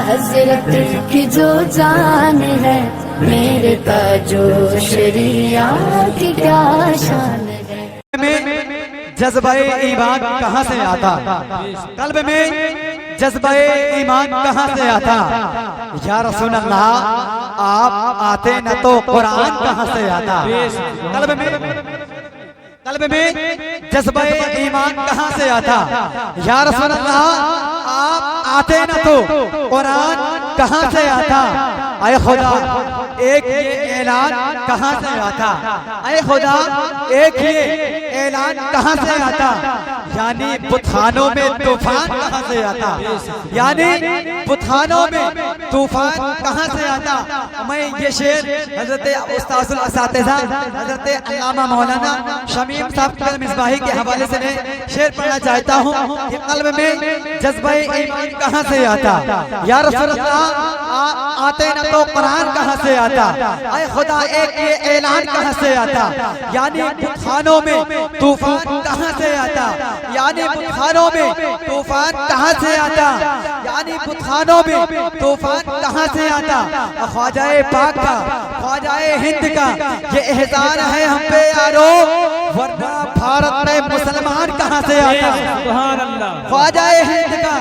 हजरत की जो जान है मेरे ताजो शरिया की क्या शान है। जज्बे ईमान कहाँ से आता, कल्ब में जज्बे ईमान कहाँ से आता। या रसूल अल्लाह आप आते न तो कुरान कहाँ से आता। कल्ब में जज्बे ईमान कहाँ से आता। या रसूल अल्लाह आप आते न तो कुरान कहाँ से आता। अय खुदा एक ये ऐलान कहाँ से आता। अय खुदा एक ये ऐलान कहाँ से आता। यानी बुतखानों में तूफान कहाँ से आता। यानी बुतखानों में तूफान कहाँ से आता। मैं ये शेर हजरत उस्ताजुल असातिज़ा हजरत अल्लामा मौलाना शमीम साहब के मिसबाही के हवाले से मैं शेर पढ़ना चाहता हूँ कि कल्ब में जज्बे ईमान कहाँ से आता। या रसूल अल्लाह आते न तो कुरान कहाँ से आता। अय खुदा एक ये ऐलान कहाँ से आता। यानी बुतखानों में तूफान कहाँ से आता। यानी बुतखानों में तूफान कहाँ से आता। यानी बुतखानों में तूफान कहाँ से आता। ख्वाजाए पाक का ख्वाजाए हिंद का ये एहसान है हम पे यारो, वरना भारत में मुसलमान कहाँ से आता। ख्वाजाए हिंद का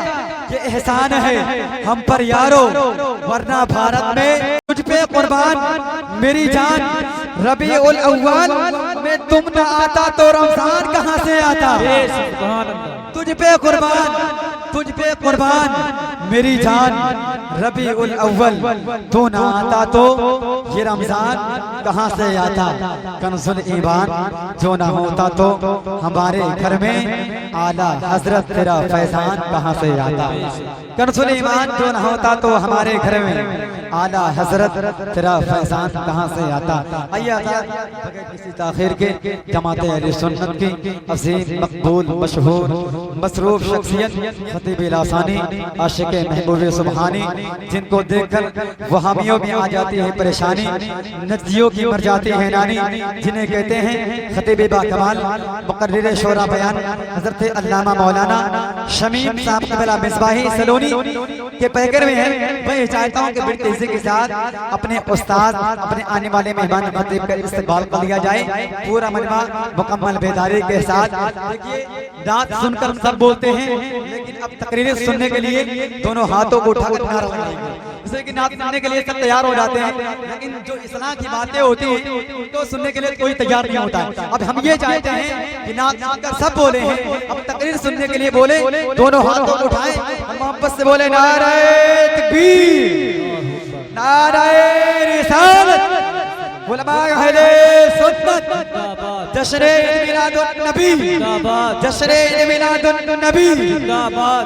ये एहसान है हम पर यारो, वरना भारत में तुझ पे कुर्बान मेरी जान रबीउल अव्वल में तुम न आता तो रमजान कहाँ से आता। तुझ पे कुर्बान मेरी जान रबीउल अव्वल तू न आता तो ये रमजान कहाँ से आता। कंजुल ईमान जो न होता तो हमारे घर में आला हजरत तेरा फैजान कहाँ से आता। कंजुल ईमान जो न होता तो हमारे घर में आला हजरत तेरा फैजान कहाँ से आता। आइए किसी ताखिर के जमाते अहले सुन्नत की अज़ीम मकबूल मशहूर मसरूफ शख्सियत खतीब लासानी आशिक महबूब सुबहानी, जिनको देखकर वहामियों में आ जाती है परेशानी, नजदियों की मर जाती है नानी, जिन्हें कहते हैं खतीब बाकमाल मुकर्रिर शोरा बयान हजरत अल्लामा मौलाना शमीम साहब क़िबला मिसबाही सलोनी के पैकर में है। मैं चाहता हूँ कि बड़ी तेजी के साथ अपने उस्ताद अपने आने वाले मेहमान खतीब का इस्तकबाल कर लिया जाए पूरा मजमा मुकम्मल बेदारी के साथ। देखिए रात सुनकर सब बोलते हैं, लेकिन अब तकरीरें सुनने के लिए दोनों हाथों को उठाकर नारा लगाएंगे, जैसे कि नात सुनने के लिए सब तैयार हो जाते हैं, लेकिन जो इस्लाम की बातें होती हैं उनको सुनने के लिए कोई तैयार नहीं होता है। अब हम ये चाहते हैं कि नात सुनकर सब बोले हैं, अब तकरीर सुनने के लिए बोले दोनों हाथों को उठाएं, मोहब्बत से बोले नारे तकबीर नारे रिसालत उलमाए अहले सुन्नत जश्न-ए मिलादुन नबी जश्न-ए मिलादुन नबी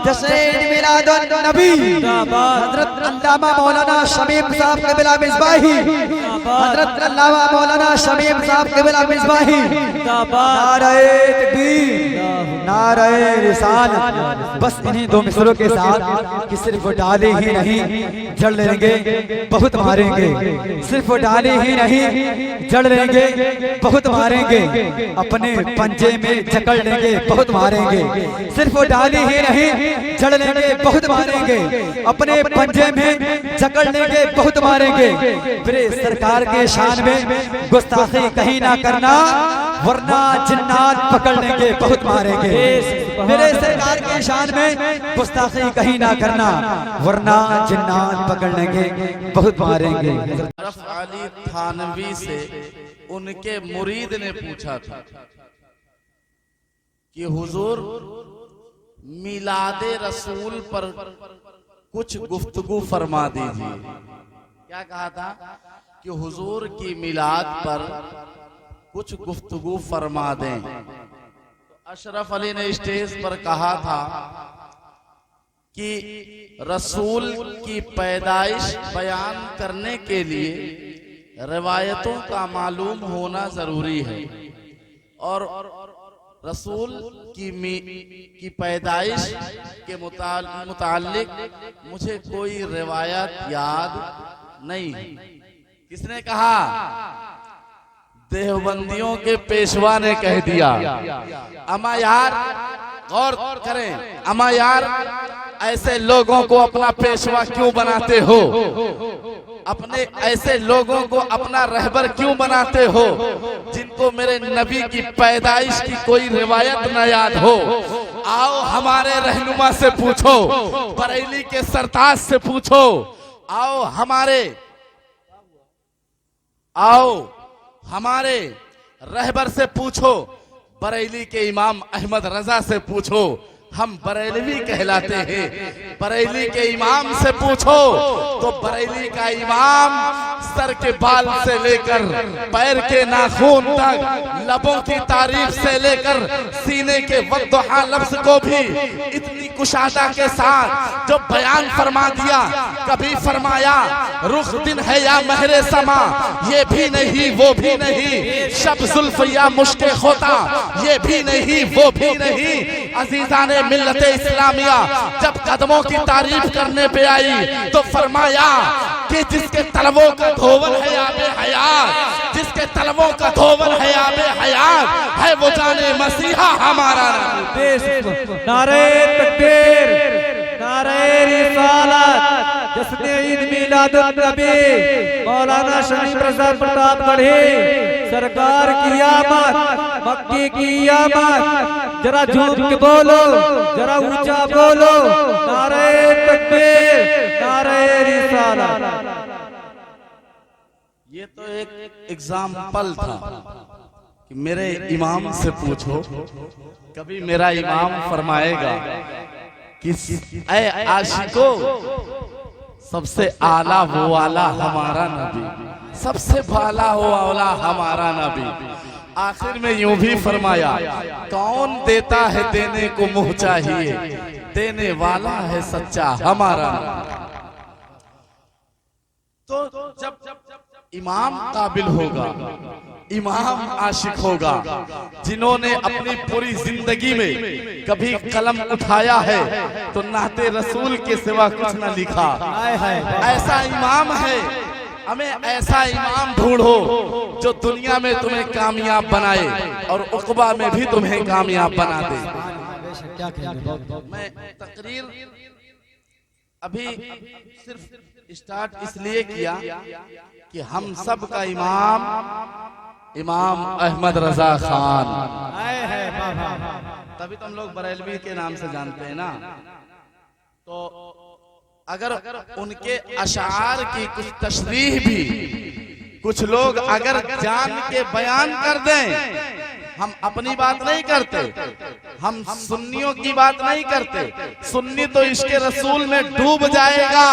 जश्न-ए मिलादुन नबी। हजरत अल्लामा मौलाना शमीम साहब क़िबला मिसबाही हजरत अल्लामा मौलाना शमीम साहब क़िबला मिसबाही नारे तकबीर नारे रिसालत। बस इन्हीं दो मिसरों के साथ कि सिर्फ डाले ही नहीं जड़ लेंगे बहुत मारेंगे, सिर्फ डाले ही नहीं जड़ लेंगे बहुत मारेंगे, अपने पंजे में जकड़ लेंगे बहुत मारेंगे, सिर्फ डाली ही नहीं जड़ लेंगे बहुत मारेंगे, अपने पंजे में जकड़ लेंगे बहुत मारेंगे। मेरे सरकार के शान में गुस्ताखी कहीं ना करना, वरना जिन्नात पकड़ लेंगे बहुत मारेंगे। मेरे सरकार के शान में गुस्ताखी कहीं ना करना, वरना जिन्नात पकड़ लेंगे बहुत मारेंगे। अली थानवी से उनके मुरीद ने पूछा था कि हुजूर मिलादे रसूल पर कुछ गुफ्तगू फरमा दीजिए। क्या कहा था कि हुजूर की मिलाद पर कुछ गुफ्तगू फरमा दें। तो अशरफ अली ने स्टेज पर कहा था कि रसूल की पैदाइश बयान करने के लिए रिवायतों का मालूम होना जरूरी है, और रसूल की पैदाइश के मुताल्लिक मुझे कोई रिवायत याद नहीं। किसने कहा? देवबंदियों के पेशवा ने कह दिया। अमा यार गौर करें, अमा यार ऐसे लोगों को अपना पेशवा क्यों बनाते हो? अपने ऐसे लोगों को अपना रहबर क्यों बनाते हो जिनको मेरे नबी की पैदाइश की कोई रिवायत न याद हो? आओ हमारे रहनुमा से पूछो, बरेली के सरताज से पूछो, आओ हमारे रहबर से पूछो, बरेली के इमाम अहमद रजा से पूछो, हम बरेलवी कहलाते हैं। बरेली के इमाम से पूछो तो बरेली का इमाम सर के बाल से लेकर पैर के नाखून तक, लबों की तारीफ से लेकर सीने के वद्दुहा लफ्ज को भी इतनी कुशादा के साथ जो बयान फरमा दिया। कभी फरमाया रुख दिन है या महरे समा, ये भी नहीं वो भी नहीं, शब जुल्फ या मुश्के खोता, ये भी नहीं वो भी नहीं। अजीजाने मिल्लत इस्लामिया जब कदमों की तारीफ करने पे आई तो फरमाया कि जिसके तलवों का धोवन है आबे हयात, जिसके तलवों का धोवन है आबे हयात, है वो जाने मसीहा हमारा। नारे तकबीर, नारे रिसालत, जश्न ईद मिलादुन नबी, मौलाना शमीम रजा प्रतापगढ़ी सरकार की आमद, मक्की की आमद। जरा झूम के बोलो, जरा ऊंचा बोलो, नारे तकबीर, नारे रिसालत। ये तो एक एग्जाम्पल था कि मेरे इमाम से पूछो, कभी मेरा इमाम फरमाएगा कि ऐ आशिको सबसे आला वो वाला हमारा नबी, सबसे भाला हो वाला हमारा नबी। आखिर में यूं भी फरमाया कौन देता है देने को मुँह चाहिए, देने वाला है सच्चा हमारा। तो जब इमाम काबिल होगा, इमाम आशिक होगा, जिन्होंने अपनी पूरी जिंदगी में कभी कलम उठाया है तो नाते रसूल के सिवा कुछ न लिखा, ऐसा इमाम है। हमें ऐसा इमाम ढूंढो जो दुनिया में तुम्हें कामयाब बनाए और उक़बा में भी तुम्हें कामयाब बना दे। मैं तकरीर अभी सिर्फ स्टार्ट इसलिए किया कि हम सब का इमाम अहमद रजा खान, तभी तो हम लोग बरेलवी के नाम से जानते हैं ना। तो अगर उनके अशार की कुछ तशरीह भी कुछ लोग अगर जान के बयान कर दें, हम अपनी बात नहीं करते, हम सुन्नियों की बात नहीं करते। सुन्नी तो इसके रसूल में डूब जाएगा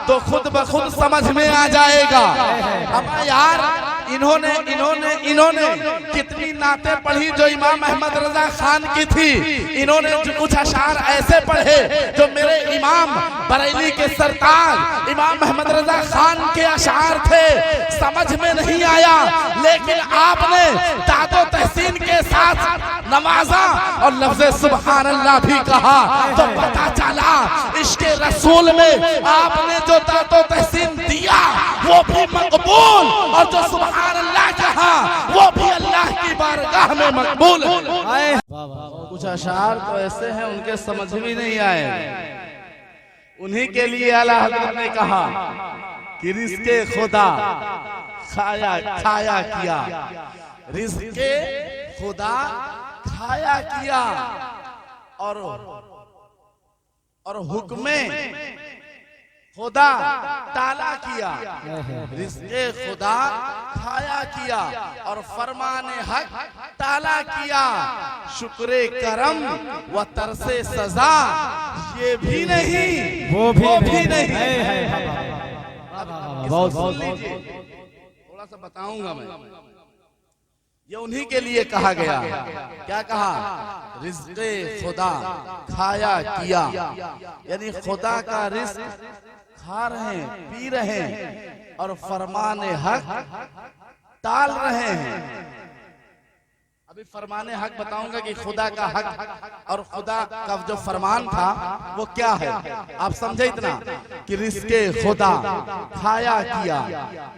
तो खुद ब खुद समझ में आ जाएगा। अब यार इन्होंने इन्होंने इन्होंने कितनी नाते पढ़ी जो इमाम अहमद रजा खान की थी। इन्होंने कुछ अशार ऐसे पढ़े जो मेरे इमाम बरेली के सरताज इमाम अहमद रजा खान के अशार थे, समझ में नहीं आया। लेकिन आपने दादो तहसीन के साथ नवाजा और लफ्ज़ सुभान अल्लाह भी कहा तो पता चला इसके रसूल में आपने जो दादो तहसीन दिया वो भी मकबूल, और जो सुभान अल्लाह कहा वो भी अल्लाह की बारगाह में मकबूल। कुछ अशार तो ऐसे हैं उनके समझ भी नहीं आए। उन्हीं के लिए आला हज़रत ने कहा कि रिज़्क़े खुदा खाया किया, रिज़्क़े खुदा खाया किया और हुक्मे खुदा टाला किया। रिज़्क़े खुदा खाया किया और फरमाने हक टाला किया। शुक्रे करम व तरसे सजा ये भी नहीं वो भी नहीं। बहुत थोड़ा सा बताऊंगा मैं। ये उन्हीं के लिए कहा गया। क्या कहा? रिज़्क़े खुदा खाया किया, यानी खुदा का रिज़्क़ खा रहे हैं, पी रहे हैं और फरमाने हक टाल रहे हैं। अभी फरमाने हक बताऊंगा कि खुदा का हक और खुदा का जो फरमान था वो क्या है। आप समझे इतना कि रिज़्क़े खुदा खाया किया,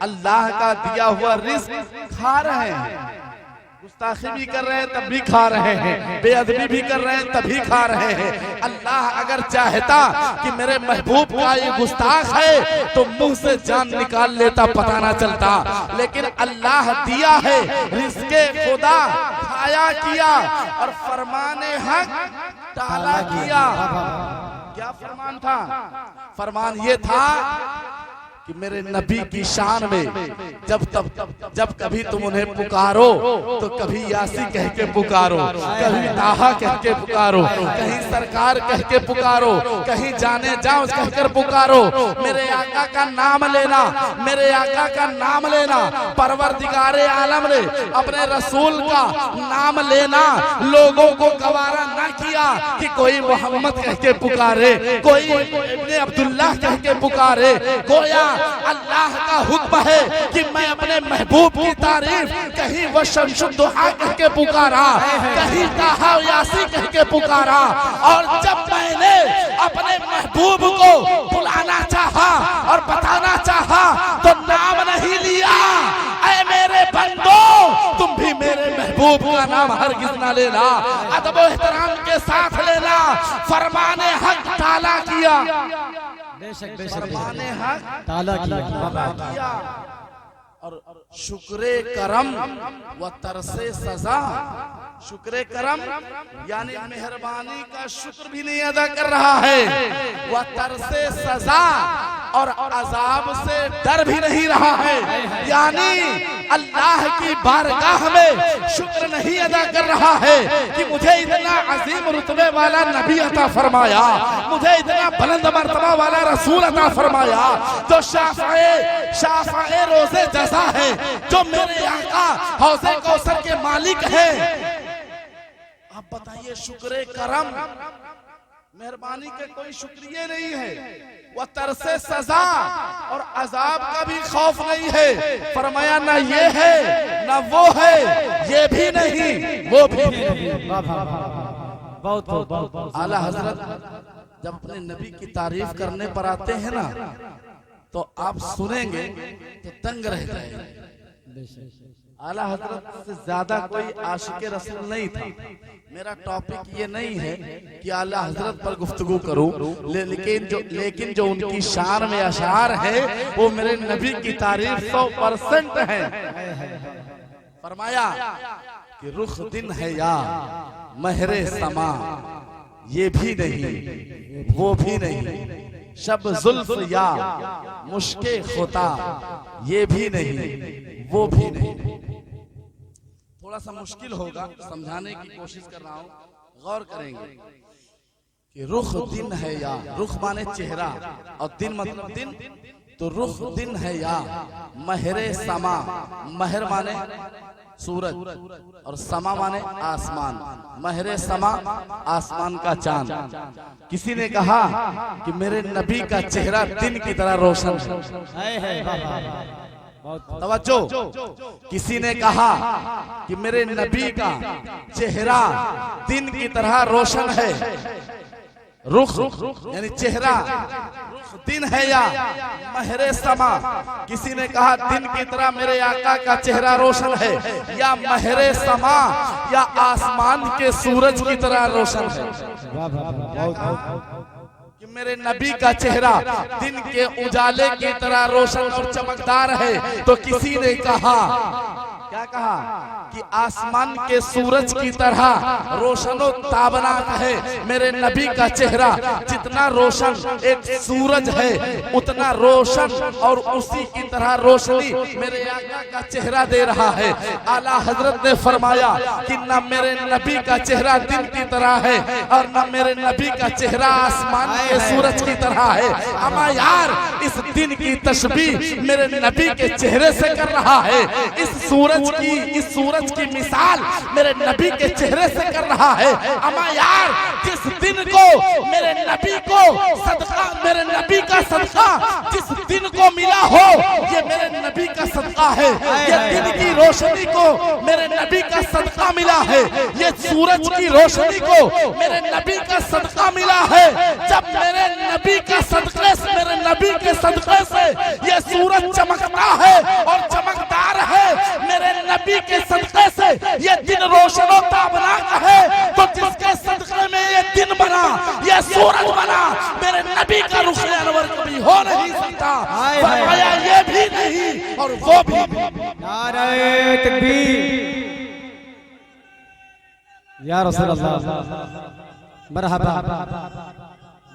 अल्लाह का दिया हुआ रिज़्क़ खा रहे हैं। गुस्ताखी भी कर रहे हैं तब भी खा रहे हैं, बेअदबी भी कर रहे हैं तभी खा रहे हैं। अल्लाह अगर चाहता कि मेरे महबूब का ये गुस्ताख है तो मुंह से जान निकाल लेता, पता ना चलता। लेकिन अल्लाह दिया है, रिज़्क़े खुदा खाया किया और फरमाने हक टाला किया। क्या फरमान था? फरमान ये था कि मेरे नबी की शान में जब कभी तुम उन्हें पुकारो तो कभी यासी कह के पुकारो, कभी ताहा कह के पुकारो, कहीं सरकार कह के पुकारो, कहीं जाने जाओ कहकर पुकारो। मेरे आका का नाम लेना, मेरे आका का नाम लेना, परवरदिगारे आलम ने अपने रसूल का नाम लेना लोगों को गवारा ना किया कि कोई मोहम्मद कह के पुकारे, कोई इब्ने अब्दुल्लाह कह के पुकारे। गोया अल्लाह का हुक्म है कि मैं अपने महबूब की तारीफ कहीं वो शमशुद्दुहा कह के पुकारा, कहीं ताहा यासी कह के पुकारा। और जब मैंने अपने महबूब को बुलाना चाहा और बताना चाहा तो नाम नहीं लिया। ऐ मेरे बंदो, तुम भी मेरे महबूब का नाम हरगिज़ ना लेना, अदब व एहतराम के साथ लेना। फरमाने हक ताला किया, फरमाने हक ताला किया और शुक्रे करम व तरसे सजा। शुक्रे करम यानी मेहरबानी का शुक्र भी नहीं अदा कर रहा है, वह तरसे सजा और अजाब से डर भी नहीं रहा है। यानी अल्लाह की बारगाह में शुक्र नहीं अदा कर रहा है कि मुझे इतना अजीम रुतबे वाला नबी अता फरमाया, मुझे इतना बुलंद मर्तबा वाला रसूल अता फरमाया, जो शाफ़ाए रोज़े जज़ा है, जो मेरे आका हौज़े कौसर के मालिक हैं। आप बताइए, शुक्रे करम मेहरबानी के कोई शुक्रिया नहीं है, वह तरसे सजा और अजाब का भी खौफ नहीं है। फरमाया ना ये है ना वो है, ये भी नहीं वो भी नहीं। बहुत आला हजरत जब अपने नबी की तारीफ करने पर आते हैं ना तो आप सुनेंगे तो दंग रह जाएंगे। आला हजरत से ज्यादा कोई आशिक रसूल नहीं था। मेरा टॉपिक ये नहीं है कि आला हजरत पर गुफ्तगू करूं, लेकिन जो उनकी शान में अशार है वो मेरे नबी की तारीफ 100% है। फरमाया कि रुख दिन है या महरे समा, ये भी नहीं वो भी नहीं, शब जुल्फ या मुश्के खुता, ये भी नहीं वो भी नहीं। थोड़ा सा मुश्किल होगा, समझाने की कोशिश कर रहा हूँ, गौर करेंगे कि रुख दिन है या, रुख माने चेहरा और दिन मतलब दिन, तो रुख दिन है या महरे समा, महर माने सूरज और समा माने आसमान, महरे समा आसमान का चांद। किसी ने कहा कि मेरे नबी का चेहरा दिन की तरह रोशन है। तवज्जो, किसी ने कहा कि मेरे नबी का चेहरा दिन की तरह रोशन है। रुख यानी चेहरा, रुख दिन है या महरे समा, किसी ने कहा दिन की तरह मेरे आका का चेहरा रोशन है, या महरे समा या आसमान के सूरज की तरह रोशन है। कि मेरे नबी का चेहरा दिन के उजाले की तरह रोशन और चमकदार है। तो किसी ने कहा, क्या कहा कि आसमान के सूरज की तरह रोशनो ताबनाक है मेरे नबी का चेहरा। जितना रोशन एक सूरज है उतना रोशन और उसी की तरह रोशनी मेरे आका का चेहरा दे रहा है। आला हजरत ने फरमाया कि न मेरे नबी का चेहरा दिन की तरह है और न मेरे नबी का चेहरा आसमान के सूरज की तरह है। अमा यार, इस दिन की तशबीह मेरे नबी के चेहरे से कर रहा है, इस सूरज की मिसाल मेरे नबी के चेहरे से कर रहा है। अमा यार, जिस दिन को मेरे नबी को सदका, मेरे नबी का सदका जिस दिन को मिला हो, ये मेरे नबी का सदका है। ये दिन की रोशनी को मेरे नबी का सदका मिला है, ये सूरज की रोशनी को मेरे नबी का सदका मिला है। जब मेरे नबी का सदके से, मेरे नबी के सदके से ये सूरज चमकता है और चमकदार है, मेरे नबी के सदक़े से ये दिन रोशन और ताबनाक है, तो जिसके सदक़े में ये दिन बना, ये सूरज बना, मेरे नबी का रुख अनवर कभी हो नहीं सकता। फरमाया ये भी नहीं और वो भी नहीं। नारे तकबीर या रसूल अल्लाह, मरहबा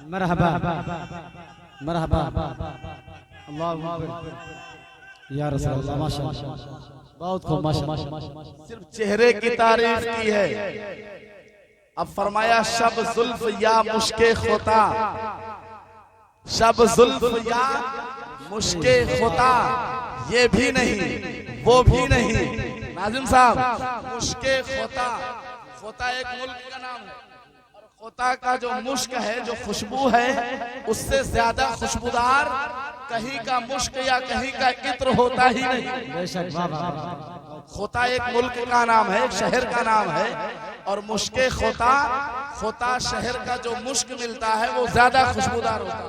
मरहबा मरहबा, अल्लाहु अकबर या रसूल अल्लाह, माशाअल्लाह, बहुत खूब, माशाअल्लाह। सिर्फ चेहरे की तारीफ की है। अब फरमाया शब जुल्फ या मुश्के खोता, शब जुल्फ या मुश्के खोता, ये भी नहीं वो भी नहीं। नाज़िम साहब, मुश्के खोता, खोता एक मुल्क का नाम है, और खोता का जो मुश्क है, जो खुशबू है, उससे ज्यादा खुशबूदार कहीं का मुश्क या कहीं का इत्र होता ही नहीं। खोता एक मुल्क का नाम है, एक शहर का नाम है, और मुश्के खोता, खोता शहर का जो मुश्क मिलता है वो ज्यादा खुशबूदार होता है।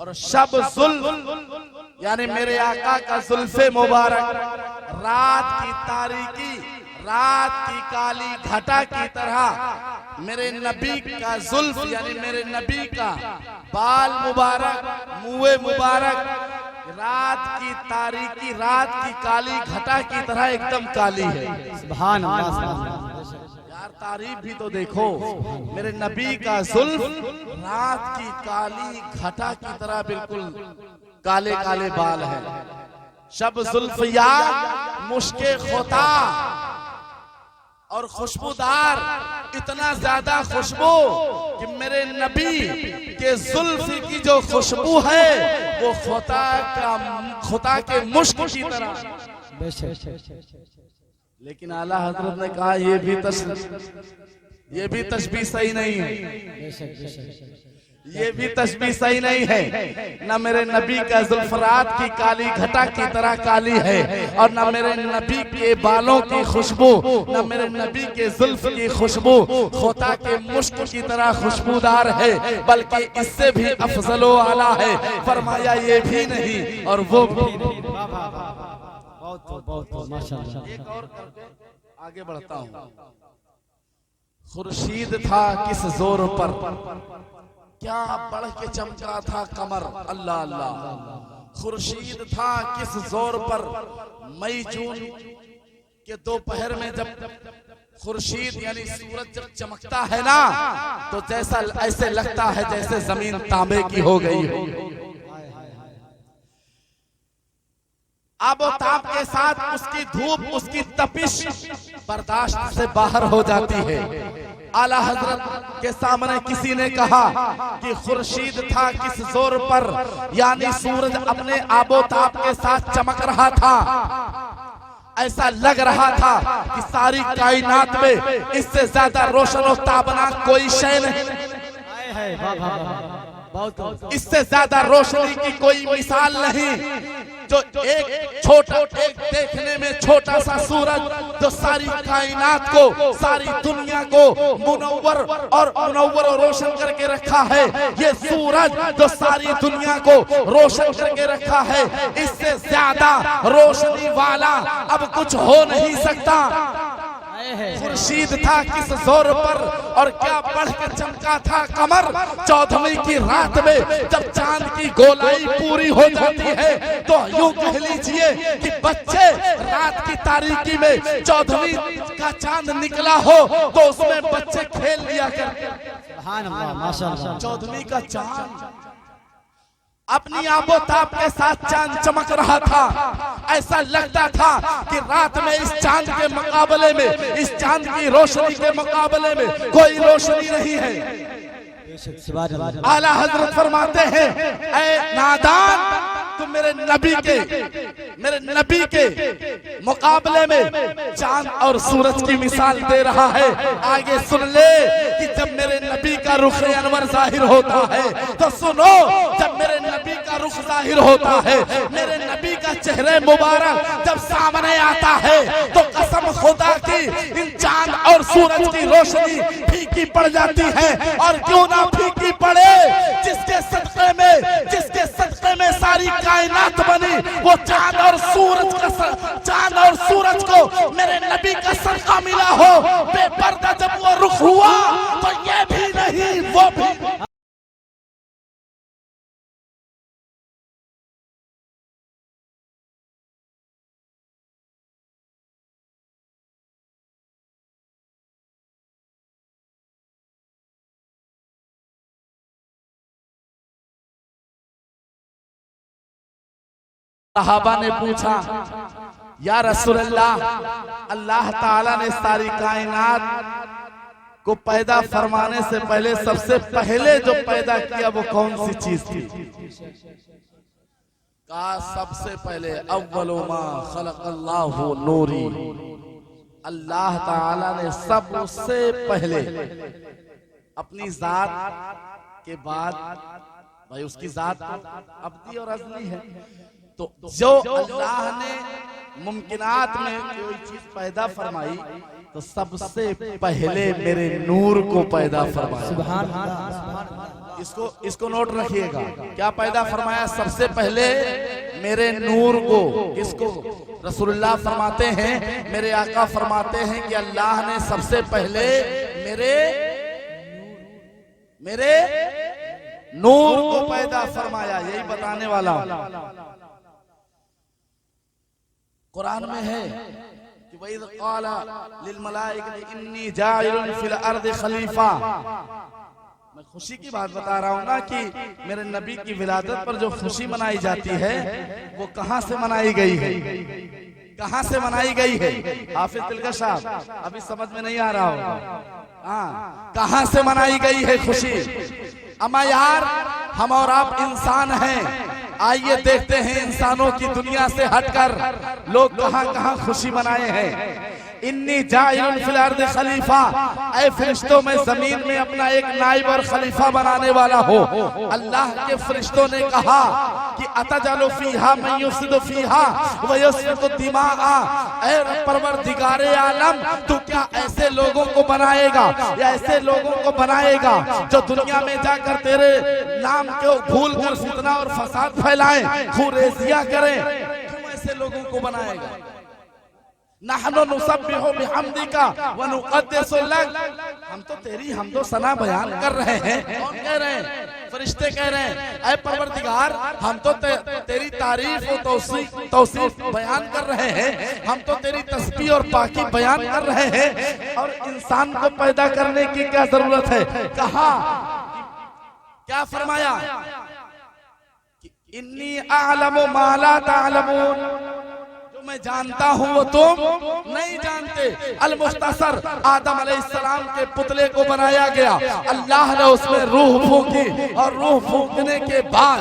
और शब जुल्फ यानी मेरे आका का जुल्फे मुबारक, रात की तारीकी, रात की काली घटा की तरह मेरे नबी का जुल्फ यानी मेरे नबी का बाल मुबारक, मुँह मुबारक, रात की तारीकी, रात की काली घटा की तरह एकदम काली है। सुभान अल्लाह। यार तारीफ भी तो देखो, मेरे नबी का जुल्फ रात की काली घटा की तरह बिल्कुल काले काले बाल है। शब जुल्फ या मुश्के खोता, और खुशबूदार, इतना ज्यादा खुशबू कि मेरे नबी के जुल्फ की जो खुशबू है वो खोता के मुश्क की तरह। लेकिन आला हजरत ने कहा ये भी तशबीह सही नहीं है, ये भी तशबीह सही नहीं है। न मेरे नबी का जुल्फ रात की काली घटा की तरह काली है, और न मेरे नबी के बालों की खुशबू, न मेरे नबी के जुल्फ की खुशबू खोता के मुश्क की तरह खुशबूदार है, बल्कि इससे भी अफजलो आला है। फरमाया ये भी नहीं और वो भी नहीं। बहुत माशाअल्लाह। एक और करके आगे बढ़ता हूँ। खुर्शीद था किस जोर पर, क्या बढ़ के चमका था कमर, अल्लाह अल्लाह। खुर्शीद था किस जोर पर, मई जून के दोपहर में जब खुर्शीद यानी सूरज जब चमकता है ना, तो जैसा ऐसे लगता है जैसे जमीन तांबे की हो गई हो। आबोताब के साथ उसकी धूप, उसकी तपिश बर्दाश्त से बाहर हो जाती है। आला हजरत के सामने किसी ने कहा कि खुर्शीद था किस जोर पर, यानी सूरज अपने आबोताब के साथ चमक रहा था। ऐसा लग रहा था कि सारी कायनात में इससे ज्यादा रोशन और ताबनाक कोई शय नहीं, इससे ज्यादा रोशनी की कोई मिसाल नहीं। जो एक छोटा, एक देखने में छोटा सा सूरज जो सारी कायनात को, सारी दुनिया को मुनव्वर और रोशन करके रखा है, ये सूरज जो सारी दुनिया को रोशन करके रखा है, इससे ज्यादा रोशनी वाला अब कुछ हो नहीं सकता। खुर्शीद था किस जोर पर, और क्या बढ़ के चमका था कमर। 14वीं की रात में जब चांद की गोलाई पूरी हो जाती है, तो यूं कह लीजिए कि बच्चे रात की तारीकी में 14वीं का चांद निकला हो तो उसमें बच्चे खेल लिया करते। सुभान अल्लाह, माशाअल्लाह। 14वीं का चांद अपनी आबोताब के साथ चांद चमक रहा था। ऐसा लगता था कि रात में इस चांद के मुकाबले में, इस चांद की रोशनी के मुकाबले में कोई रोशनी नहीं है। आला हजरत फरमाते हैं, ऐ नादान, तुम मेरे नबी के मुकाबले में चांद और सूरज की मिसाल दे रहा है। आगे सुन ले कि जब मेरे नबी का रुख अनवर जाहिर होता है, तो सुनो, जब मेरे नबी का रुख जाहिर होता है, मेरे नबी का चेहरे मुबारक जब सामने आता है, तो कसम खुदा की इन चांद और सूरज की रोशनी फीकी पड़ जाती है। और क्यों ना फीकी पड़े, जिसके सदक़े में सारी कायनात बनी, वो चांद और सूरज को मेरे नबी का सदका मिला हो, बेपर्दा जब वो रुख हुआ तो ये भी नहीं वो भी। सहाबा ने पूछा, या रसूलल्लाह, अल्लाह ताला ने सारी कायनात को पैदा फरमाने से पहले सबसे पहले जो पैदा किया वो कौन सी चीज थी? कहा सबसे पहले अव्वलु मा खलक़ल्लाहु नूरी, अल्लाह ताला ने सबसे पहले अपनी जात के बाद, भाई उसकी जात अब्दी और अज़ली है, तो जो अल्लाह ने मुमकिनात में कोई चीज पैदा फरमाई तो सबसे पहले मेरे नूर को पैदा फरमाया। सुभान अल्लाह। इसको नोट रखिएगा, क्या पैदा फरमाया? सबसे पहले मेरे नूर को। किसको? रसूलुल्लाह फरमाते हैं, मेरे आका फरमाते हैं कि अल्लाह ने सबसे पहले मेरे नूर को पैदा फरमाया। यही बताने वाला कुरान में है कि वइज़ क़ाला लिल मलाइकति इन्नी जाइलुन फिल अर्दि खलीफा। मैं खुशी की बात बता रहा हूँ ना कि मेरे नबी की विलादत पर जो खुशी मनाई जाती है वो कहाँ से मनाई गई है? कहाँ से मनाई गई है? हाफिज तिलका साहब अभी समझ में नहीं आ रहा होगा। हाँ, कहाँ से मनाई गई है खुशी? अमा यार, हम और आप इंसान हैं, आइए देखते हैं इंसानों की दुनिया से हटकर लोग कहां कहां खुशी मनाए हैं। इन्नी जाइलुन फिल अर्दि खलीफा, ऐ फरिश्तों में जमीन में अपना एक नाइब और खलीफा बनाने वाला हो। अल्लाह के फरिश्तों ने कहा कि अतजलु फीहा मन युफ्सिदु फीहा व यस्फिकु दिमाआ, ऐ परवरदिगारे आलम, तू क्या ऐसे लोगों को बनाएगा या ऐसे लोगों को बनाएगा जो दुनिया में जाकर तेरे नाम को भूल कर फितना और फसाद फैलाएं, खुरेजिया करें? क्यों ऐसे लोगों को बनाएगा? नहनु नुसब्बिहु बिहम्दिका व नुक़द्दिसु लक, हम तो तेरी हमदो सना बयान कर रहे हैं। कौन कह रहे हैं? फरिश्ते कह रहे हैं, ऐ परवरदिगार, हम तो तेरी तारीफ और तौसीफ बयान कर रहे हैं, हम तो तेरी तस्बीह और पाकी बयान कर रहे हैं, और इंसान को पैदा करने की क्या जरूरत है? कहा, क्या फरमाया? इन्नी अअलमु मा ला तअलमून, मैं जानता हूं वो तुम नहीं जानते। अल मुख्तसर, आदम अलैहिस्सलाम के पुतले को बनाया गया, अल्लाह ने उसमें रूह फूंकी और रूह फूंकने के बाद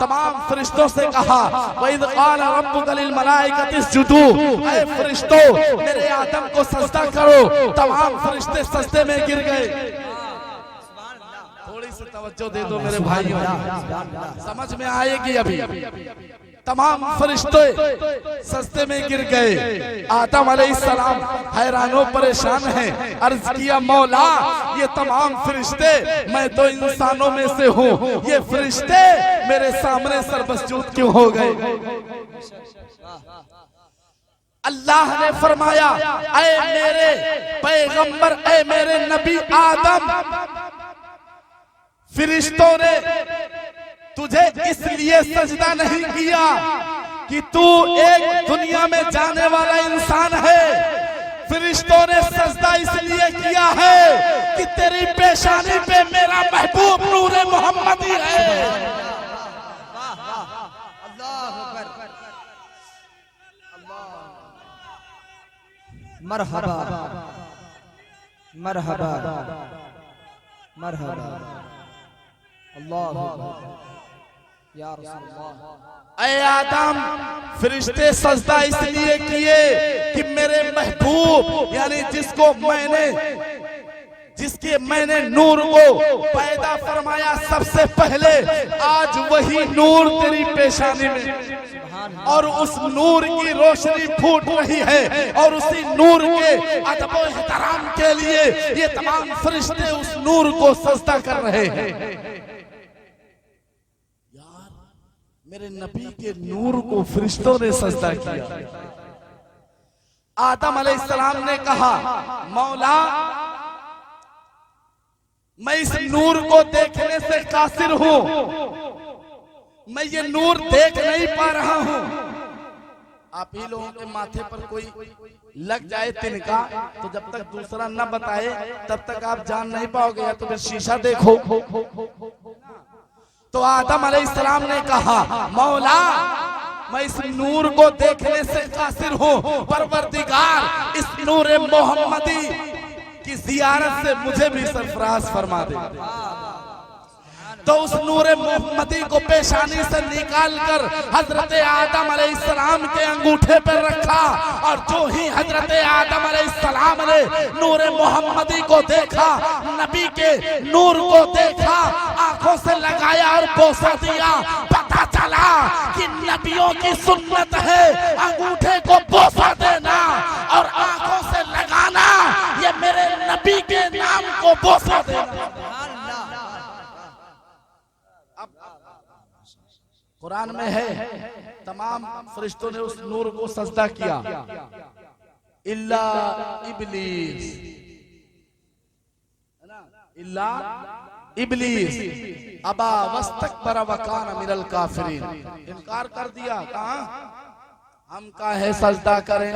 तमाम फरिश्तों से कहा, वइज़ क़ाला रब्बुका लिल मलाइकति इसजुदू, ऐ फरिश्तों मेरे आदम को सजदा करो। तमाम फरिश्ते सजदे में गिर गए। थोड़ी सी तवज्जो दे दो मेरे भाइयों, समझ में आएगी अभी। तमाम फरिश्ते सजदे में गिर गए। आदम अलैहिस्सलाम हैरानो परेशान हैं, अर्ज किया, मौला ये तमाम फरिश्ते, मैं तो इंसानों में से हूँ, ये फरिश्ते मेरे सामने सरमस्जूद क्यों हो गए? अल्लाह ने फरमाया, ऐ मेरे पैगंबर, ऐ मेरे नबी आदम, फरिश्तों ने तुझे इसलिए सजदा नहीं किया कि तू एक दुनिया में जाने वाला इंसान है। फरिश्तों ने सजदा इसलिए किया है कि तेरी पेशानी पे मेरा महबूब नूरे मोहम्मदी है। मरहबा मरहबा मरहबा, अल्लाह या रसूलल्लाह। ऐ आदम, फरिश्ते सजदा इसलिए किए कि मेरे महबूब, यानी जिसके मैंने नूर को पैदा फरमाया सबसे पहले, आज वही नूर तेरी पेशानी में, और उस नूर की रोशनी फूट रही है, और उसी नूर के अदब व एहतराम के लिए ये तमाम फरिश्ते उस नूर को सजदा कर रहे हैं। मेरे नबी के नूर को फरिश्तों ने सजदा किया। आदम अलैहिस्सलाम ने कहा, मौला मैं इस नूर को देखने से कासिर हूं, मैं ये नूर देख नहीं पा रहा हूं। आप ही लोगों के माथे पर कोई लग जाए तिनका, तो जब तक दूसरा न बताए तब तक आप जान नहीं पाओगे, या तो फिर शीशा देखो। तो आदम अलैहिस्सलाम ने कहा, मौला मैं इस नूर को देखने से कासिर हूं, परवरदिगार इस नूर मोहम्मदी की जियारत से मुझे भी सरफराज फरमा दे। तो उस नूर मोहम्मदी को पेशानी से निकालकर हजरत आदम अलैहिस्सलाम के अंगूठे पर रखा, और जो ही हजरत आदम अलैहिस्सलाम ने नूर मोहम्मदी को देखा, नबी के नूर को देखा, आंखों से लगाया और बोसा दिया, पता चला कि नबियों की सुन्नत है अंगूठे को बोसा देना और आंखों से लगाना, ये मेरे नबी के नाम को बोसा देना। कुरान में है, तमाम फरिश्तों ने उस नूर को सजदा किया, इल्ला इब्लीस, है ना, इल्ला इब्लीस अबा वस्तकबरा व कान मिनल काफिरीन, इनकार कर दिया। कहा हम काहे सजदा करें,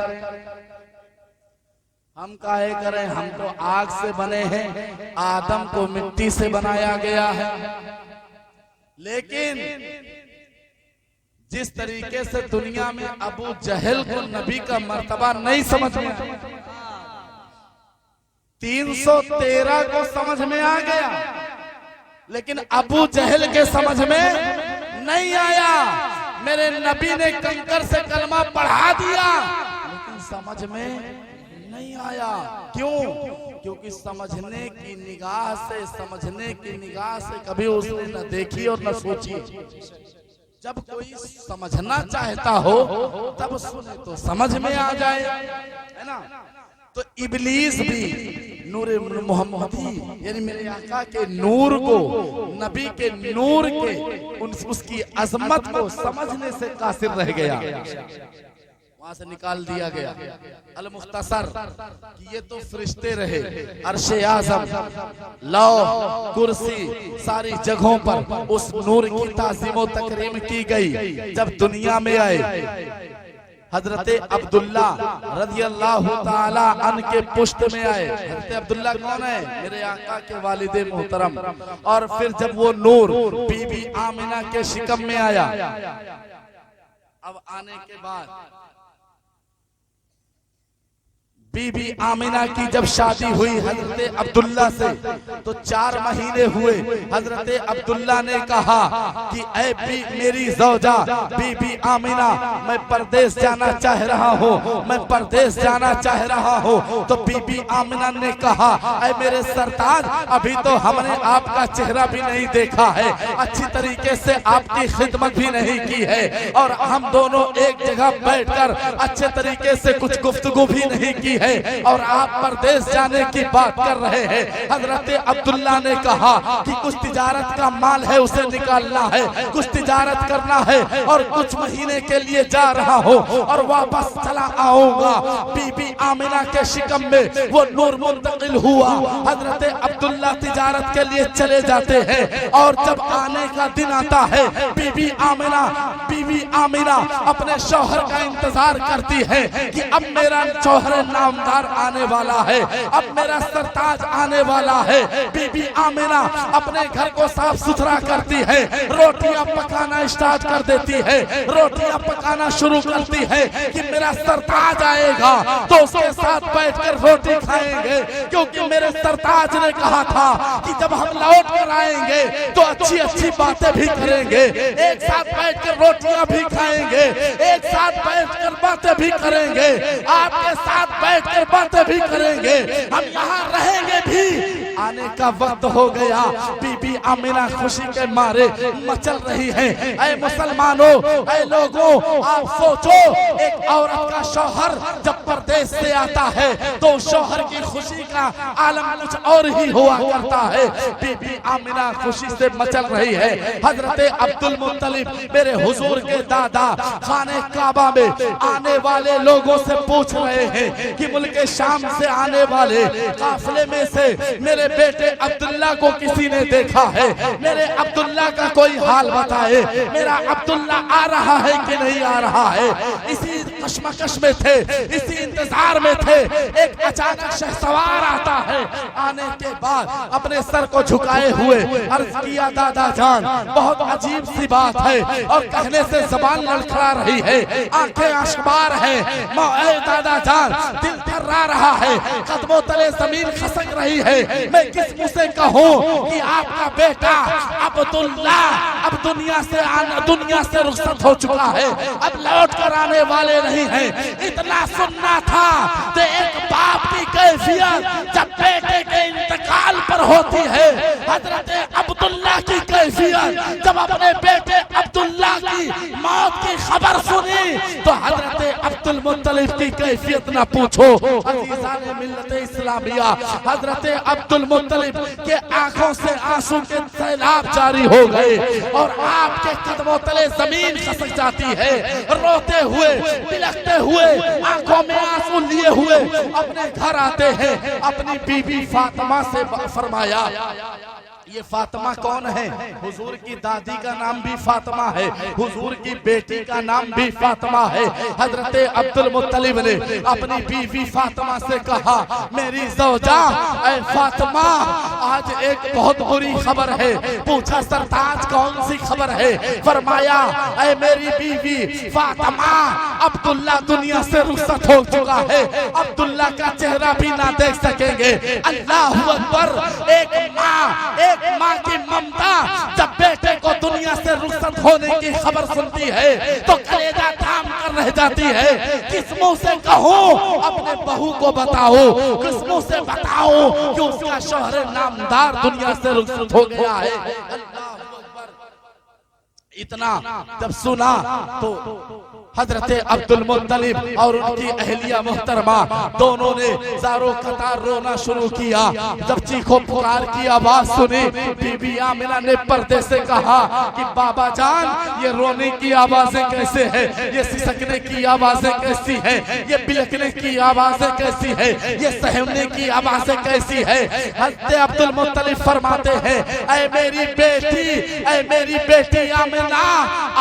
हम काहे करें, हम तो आग से बने हैं, आदम को मिट्टी से बनाया गया है। लेकिन जिस तरीके से दुनिया में अबू जहल को नबी का मर्तबा नहीं समझ में, 313 को समझ में आ गया, लेकिन अबू जहल के समझ में नहीं आया। मेरे नबी ने कंकर से कलमा पढ़ा दिया, लेकिन समझ में नहीं आया। क्यों? क्योंकि समझने की निगाह से कभी उसने न देखी और न सोची। जब कोई समझना चाहता हो तब सुने तो समझ में आ जाए, है ना। तो इब्लीस भी नूर मोहम्मदी यानी मेरे आका के नूर को, नबी के नूर के उसकी अजमत को समझने से कासिर रह गया, वहां से निकाल दिया गया। अल मुख्तसर कि ये तो फरिश्ते रहे, अर्शे आज़म, लौह, कुर्सी, सारी जगहों पर उस नूर की ताज़ीम तकरीम की गई। जब दुनिया में आए हजरत अब्दुल्ला रज़ियल्लाहु ताला अन के पुष्ट में आए। हजरत अब्दुल्ला कौन है? मेरे आका के वालिदे मोहतरम। और फिर जब वो नूर बीबी आमिना के शिकम में आया, अब आने के बाद बीबी आमिना की जब शादी हुई हजरत अब्दुल्ला से, तो 4 महीने हुए। हजरत अब्दुल्ला ने कहा कि ऐ मेरी ज़ौजा बीबी आमिना, मैं परदेश जाना चाह रहा हूँ, मैं परदेश जाना चाह रहा हूँ। तो बीबी आमिना ने कहा, ऐ मेरे सरताज, अभी तो हमने आपका चेहरा भी नहीं देखा है, अच्छी तरीके से आपकी खिदमत भी नहीं की है, और हम दोनों एक जगह बैठकर अच्छे तरीके से कुछ गुफ्तगू भी नहीं की है, और आप परदेश जाने की बात कर रहे हैं। हजरत अब्दुल्ला ने कहा कि कुछ तिजारत का माल है, उसे निकालना है, कुछ तिजारत करना है, और कुछ महीने के लिए जा रहा हूँ और वापस चला आऊंगा। बीबी आमिना के शिकम में वो नूर मुंतकिल हुआ। हजरत अब्दुल्ला तिजारत के लिए चले जाते हैं, और जब आने का दिन आता है, बीबी आमिना अपने शौहर का इंतजार करती है कि अब मेरा शौहर नामदार आने वाला है, अब मेरा सरताज आने वाला है। बीबी आमिना अपने घर को साफ सुथरा करती है, रोटियां पकाना स्टार्ट कर देती है, रोटियां पकाना शुरू करती है कि मेरा सरताज आएगा तो उसके साथ बैठकर रोटी खाएंगे, क्योंकि मेरे सरताज ने कहा था कि जब हम लौट कर आएंगे तो अच्छी अच्छी बातें भी करेंगे, एक साथ बैठकर रोटियां भी खाएंगे, एक साथ बैठकर बातें भी करेंगे, आपके साथ बैठकर बातें भी करेंगे, हम यहाँ रहेंगे भी आने का वक्त हो गया। बीबी आमिना खुशी के मारे मचल रही है। ऐ मुसलमानों, ऐ लोगों, आप सोचो, एक औरत का शौहर जब परदेश से आता है तो शौहर की खुशी का आलम कुछ और ही हुआ करता है। बीबी आमिना खुशी से मचल रही है। हजरत अब्दुल मुत्तलिब मेरे हुजूर के दादा खाने काबा में आने वाले लोगों से पूछ रहे हैं कि मुल्क शाम से आने वाले काफिले में से मेरे बेटे अब्दुल्ला को किसी ने देखा है? मेरे अब्दुल्ला का कोई हाल बताए। मेरा अब्दुल्ला आ रहा है कि नहीं आ रहा है? इसी कश्मकश में थे, इसी इंतजार में थे। एक अचानक शहसवार आता है। आने के बाद अपने सर को झुकाए हुए अर्ज किया, दादा जान बहुत अजीब सी बात है, और कहने से जबान लड़खड़ा रही है, आंखें आशबार है। दादा जान दिल थर्रा रहा है, कदमों तले जमीन खसक रही है। मैं किस मुंह से कहूँ कि आपका बेटा अब्दुल्ला अब दुनिया से रुखसत हो चुका है, अब लौट कर आने वाले नहीं है। इतना सुनना था तो एक बाप की कैफियत जब बेटे के इंतकाल पर होती है, हजरत अब्दुल्ला की कैफियत जब अपने बेटे अब्दुल्ला की मौत की खबर सुनी तो हजरत अब्दुल मुत्तलिब की कैफियत न पूछो। अजीज़ान मिल्लत इस्लामिया, हजरत अब्दुल मुत्तलिब के आंखों से आंसू के सैलाब जारी हो गए और आपके कदमों तले जमीन खसक जाती है। रोते हुए, बिलखते हुए, आंखों में आंसू लिए हुए अपने घर आते हैं। अपनी बीबी फातिमा से फरमाया, ये फातिमा कौन है? हुजूर की दादी का नाम भी फातिमा है, हुजूर की बेटी का नाम भी फातिमा है। हजरत अब्दुल मुत्तलिब ने अपनी बीवी फातिमा से कहा, मेरी ज़ौजा ऐ फातिमा, आज एक बहुत बुरी खबर है। पूछा, सरताज कौन सी खबर है? फरमाया, ऐ मेरी बीवी फातिमा, अब्दुल्ला दुनिया से रुखसत हो चुका है, अब्दुल्ला का चेहरा भी ना देख सकेंगे। अल्लाहु अकबर। एक माँ की ममता जब बेटे को दुनिया से रुखसत होने की खबर सुनती है तो कलेजा थाम कर रह जाती है। किस मुंह से कहूँ अपने बहू को बताओ, किस मुंह से बताओ कि उसका शौहर नामदार दुनिया से रुखसत हो गया है। इतना जब सुना तो हजरत अब्दुल मुत्तलिब और उनकी अहलिया मोहतरमा दोनों ने ज़ारो कतार रोना शुरू किया। जब चीखो पुकार की आवाज सुनी, बीबी आमिना ने पर्दे से कहा कि बाबा जान, ये रोने की आवाजें कैसे हैं? ये सिसकने की आवाजें कैसी हैं? ये बिलखने की आवाजें कैसी हैं? ये सहमने की आवाजें कैसी हैं? हजरत अब्दुल मुत्तलिब फरमाते हैं, ऐ मेरी बेटी आमिना,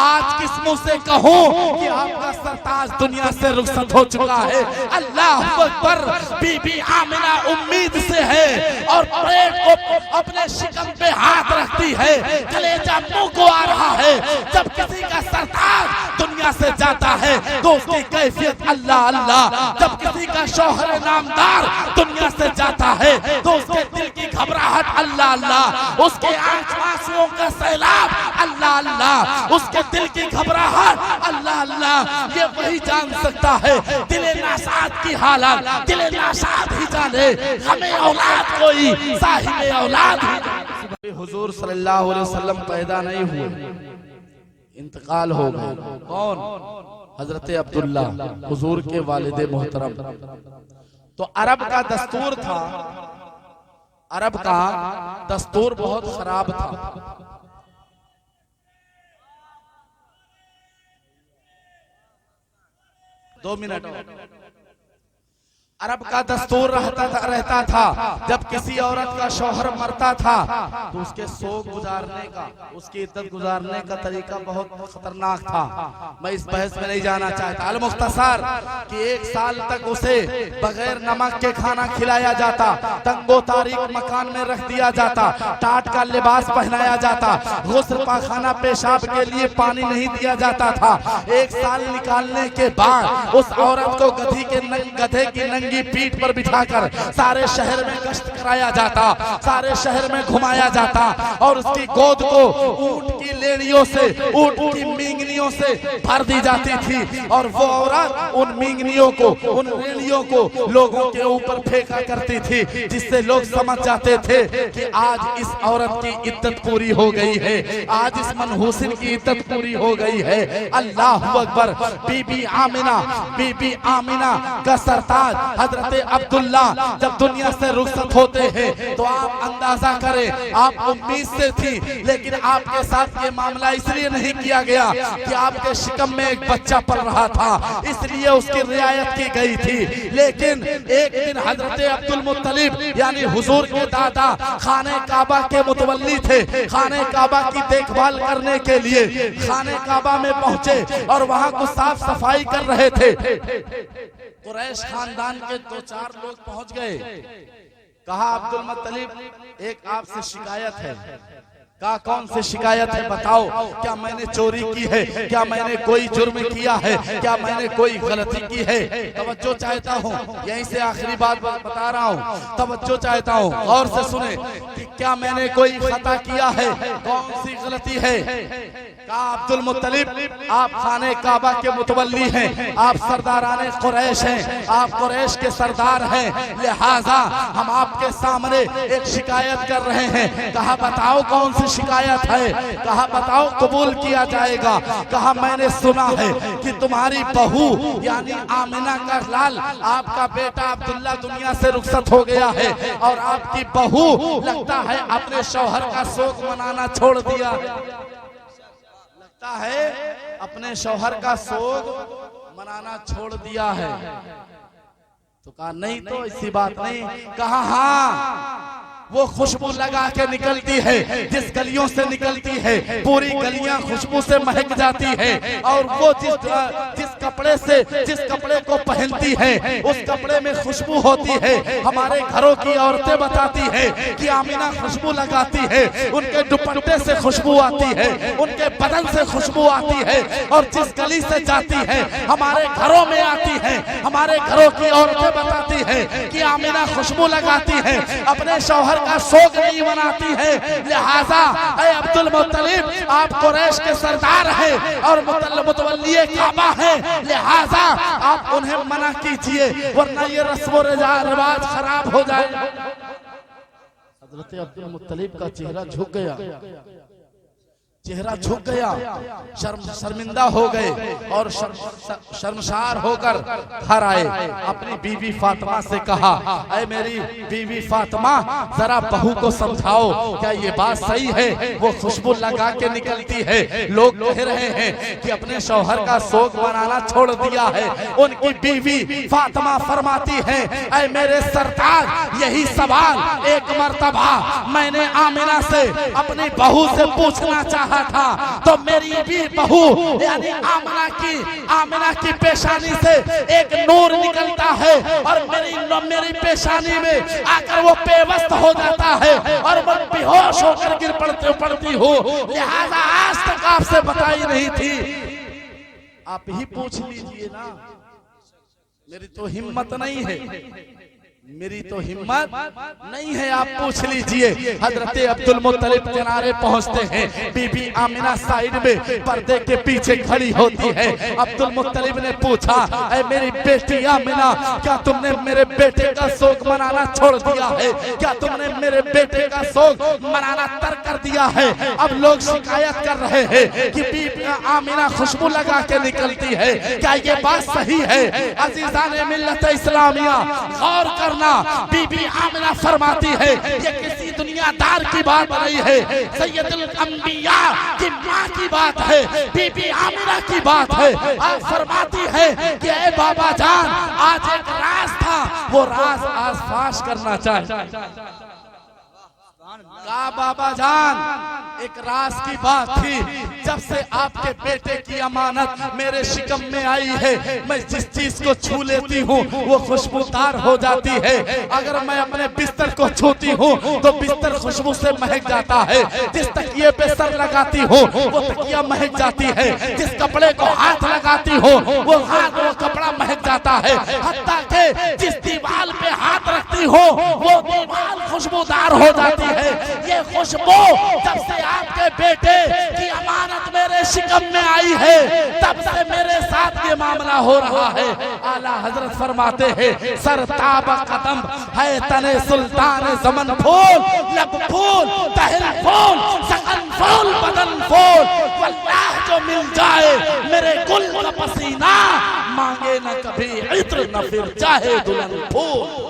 आज किस मुंह से कहूँ कि आपका सरताज दुनिया से रुखसत हो चुका है। अल्लाह अकबर। बीबी आमिना उम्मीद से है और पेट को अपने शिकम पे हाथ रखती है, कलेजा मुंह को आ रहा है। जब किसी का सरताज दुनिया से जाता है तो उसकी कैफियत अल्लाह अल्लाह। जब किसी का शौहर नामदार दुनिया से जाता है तो उसके दिल की घबराहट अल्लाह अल्लाह, उसके आंसुओं का सैलाब अल्लाह अल्लाह, उसके दिल की घबराहट अल्लाह अल्लाह। ये वही जान सकता है दिले नासाद की हालत, दिले नासाद ही जाने। हमें औलाद कोई साहिब औलाद ही। हुजूर सल्लल्लाहु अलैहि वसल्लम पैदा नहीं हुए, इंतकाल हो गए। कौन? हजरत अब्दुल्ला, हुजूर के वालिद मोहतरम। तो अरब का दस्तूर था, अरब का दस्तूर बहुत खराब था। दो मिनट। अरब का दस्तूर रहता था जब किसी औरत का शौहर मरता था तो उसके शोक गुजारने का, उसकी इज्जत गुजारने का तरीका बहुत खतरनाक था। मैं इस बहस में नहीं जाना चाहता। अल मुख्तसर कि 1 साल तक उसे बगैर नमक के खाना खिलाया जाता, तंगो तारीक मकान में रख दिया जाता, टाट का लिबास पहनाया जाता, गुस्ल पाखाना पेशाब के लिए पानी नहीं दिया जाता था। 1 साल निकालने के बाद उस औरत को गधे की पीठ पर बिठाकर सारे शहर में गश्त कराया जाता, सारे शहर में घुमाया जाता और उसकी गोद को ऊंट की लेड़ियों से, ऊंट की मींगनियों मींगनियों से भर दी जाती थी और वो औरत उन मींगनियों को, उन रेलियों को लोगों के ऊपर फेंका करती थी, जिससे लोग समझ जाते थे कि आज इस औरत की इद्दत पूरी हो गई है, आज इस मनहूसिन की इद्दत पूरी हो गई है। अल्लाह अकबर। बीबी आमिना का सरताज हजरत अब्दुल्ला जब दुनिया से रुखसत होते हैं तो आप अंदाजा करें, आप उम्मीद से थी, लेकिन आपके साथ ये मामला इसलिए नहीं किया गया कि आपके शिकम में एक बच्चा पल रहा था, इसलिए उसकी रियायत की गई थी। लेकिन एक दिन हजरत अब्दुल मुत्तलिब यानी हुजूर के दादा खाने काबा के मुतवल्ली थे, खाने काबा की देखभाल करने के लिए खाने काबा में पहुंचे और वहां को साफ सफाई कर रहे थे। कुरैश खानदान के 2-4 लोग पहुंच गए। कहा अब्दुल मुत्तलिब एक आपसे शिकायत है। कहा कौन सी शिकायत है बताओ, क्या मैंने चोरी की है, क्या मैंने कोई जुर्म किया है, क्या मैंने कोई गलती की है? तवज्जो चाहता हूँ, यहीं से आखिरी बात बता रहा हूँ, तवज्जो चाहता हूँ, गौर से सुने कि क्या मैंने कोई खता किया है, कौन सी गलती है? कहा अब्दुल मुत्तलिब आप खाने काबा के मुतवल्ली हैं, आप सरदाराने कुरैश हैं, आप कुरैश के सरदार हैं, लिहाजा हम आपके सामने एक शिकायत कर रहे हैं। कहा बताओ कौन सी शिकायत है? कहा बताओ कबूल किया जाएगा। कहा मैंने सुना है कि तुम्हारी बहू यानी आमिना का लाल आपका बेटा अब्दुल्ला दुनिया से रुखसत हो गया है और आपकी बहू लगता है अपने शौहर का शोक मनाना छोड़ दिया, लगता है अपने शौहर का शोक मनाना छोड़ दिया है। तो कहा नहीं तो ऐसी बात नहीं। कहा हाँ वो खुशबू लगा के निकलती है, जिस गलियों से निकलती है पूरी गलियां खुशबू से महक जाती है और वो जिस कपड़े को पहनती है उस कपड़े में खुशबू होती है। हमारे घरों की औरतें बताती है कि आमिना खुशबू लगाती है, उनके दुपट्टे से खुशबू आती है, उनके बदन से खुशबू आती है और जिस गली से जाती है हमारे घरों में आती है। हमारे घरों की औरतें बताती है कि आमिना खुशबू लगाती है, अपने शौहर का शोक नहीं मनाती है। लिहाजा ऐ अब्दुल मुत्तलिब आप कुरैश के सरदार हैं और मुतवल्ली काबा हैं, लिहाजा आप उन्हें मना कीजिए वरना ये रस्म रिवाज खराब हो जाए। हजरत अब्दुल मुत्तलिब का चेहरा झुक गया, चेहरा झुक गया, शर्मिंदा हो गए और शर्मसार होकर घर आए। अपनी बीवी फातिमा से कहा ऐ मेरी बीवी फातिमा जरा बहू को समझाओ क्या ये बात सही है? वो खुशबू लगा के निकलती है, लोग कह रहे हैं कि अपने शौहर का शोक मनाना छोड़ दिया है। उनकी बीवी फातिमा फरमाती है ऐ मेरे सरताज यही सवाल एक मर्तबा मैंने आमिना से अपनी बहू से पूछना चाहा था तो मेरी भी बहू यानी आमिना की पेशानी से एक नूर निकलता है और मेरी पेशानी में आकर वो बेबस हो जाता है और मैं बेहोश होकर गिर पड़ती हूँ। लिहाजा आज तक आपसे बताई नहीं थी, आप ही पूछ लीजिए ना। मेरी तो हिम्मत नहीं है, मेरी तो हिम्मत नहीं है, आप पूछ लीजिए। हजरत अब्दुल मुत्तलिब किनारे पहुंचते हैं, बीबी आमिना साइड में पर्दे के पीछे खड़ी होती है। अब्दुल मुत्तलिब ने पूछा ऐ मेरी बेटी आमिना क्या तुमने मेरे बेटे का शोक मनाना छोड़ दिया है? क्या तुमने मेरे बेटे का शोक मनाना तर्क कर दिया है? अब लोग शिकायत कर रहे हैं कि बीबी आमिना खुशबू लगा के निकलती है, क्या ये बात सही है? अजीजान मिल्लत इस्लामिया गौर करना, बीबी आमिना फरमाती है ये किसी दुनियादार की बात नहीं है, सैयदुल अंबिया की माँ की बात है, बीबी आमिना की बात है। आज फरमाती है कि ए बाबा जान आज एक राज था, वो राज आज फाश करना चाहिए। बाबा जान एक राज की बात थी, जब से आपके बेटे की अमानत मेरे शिकम में आई है मैं जिस चीज को छू लेती हूँ वो खुशबूदार हो जाती है। अगर मैं अपने बिस्तर को छूती हूँ तो बिस्तर खुशबू से महक जाता है, जिस तकिए पे सर लगाती हूँ वो तकिया महक जाती है, जिस कपड़े को हाथ लगाती हूँ वो कपड़ा महक जाता है, हत्ता के जिस दीवार पे हाथ रखती हूँ वो दीवार खुशबूदार हो जाती है। ये खुशबू जब से आपके बेटे की अमानत मेरे शिकम में आई है तब से मेरे साथ ये मामला हो रहा है। आला हजरत फरमाते हैं सरताब कदम है तने सुल्तान ज़मन फूल, लब फूल, दहल फूल, सकन फूल, बदन फूल। वल्लाह जो मिल जाए मेरे गुल का पसीना, मांगे न कभी इत्र न फिर चाहे दुल्हन फूल।